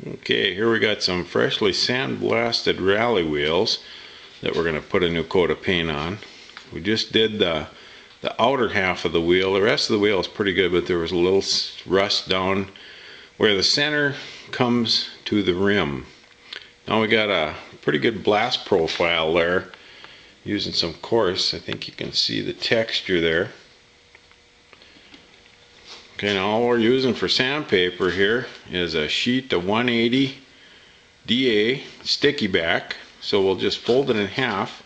Okay, here we got some freshly sandblasted rally wheels that we're going to put a new coat of paint on. We just did the outer half of the wheel. The rest of the wheel is pretty good, but there was a little rust down where the center comes to the rim. Now we got a pretty good blast profile there using some coarse. I think you can see the texture there. Okay, now all we're using for sandpaper here is a sheet of 180 DA sticky back. So we'll just fold it in half.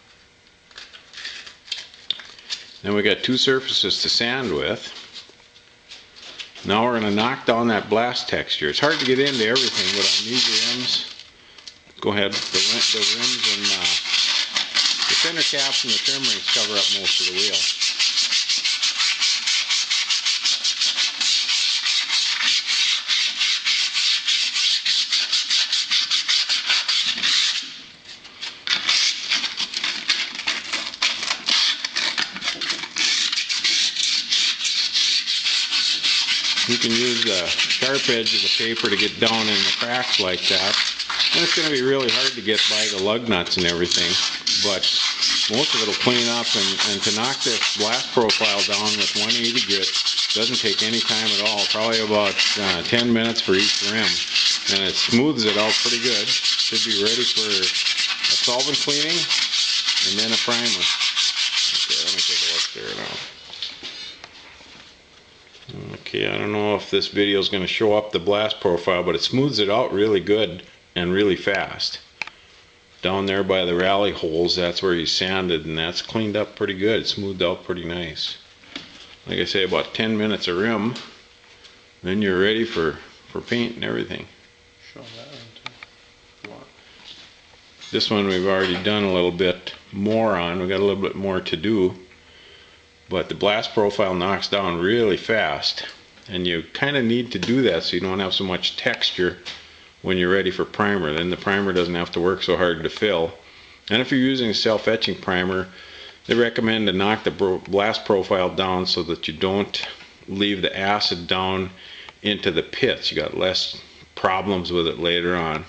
Then we got two surfaces to sand with. Now we're going to knock down that blast texture. It's hard to get into everything, but on these rims, go ahead, the rims and the center caps and the trim rings cover up most of the wheel. You can use the sharp edge of the paper to get down in the cracks like that. And it's going to be really hard to get by the lug nuts and everything, but most of it will clean up, and to knock this blast profile down with 180 grit doesn't take any time at all, probably about 10 minutes for each rim, and it smooths it out pretty good. Should be ready for a solvent cleaning and then a primer. Okay, let me take a look there now. Okay, I don't know if this video is going to show up the blast profile, but it smooths it out really good and really fast. Down there by the rally holes, that's where you sanded, and that's cleaned up pretty good. It smoothed out pretty nice. Like I say, about 10 minutes a rim, then you're ready for paint and everything. Show that one too. This one we've already done a little bit more on. We've got a little bit more to do. But the blast profile knocks down really fast, and you kind of need to do that so you don't have so much texture when you're ready for primer. Then the primer doesn't have to work so hard to fill. And if you're using a self-etching primer, they recommend to knock the blast profile down so that you don't leave the acid down into the pits. You got less problems with it later on.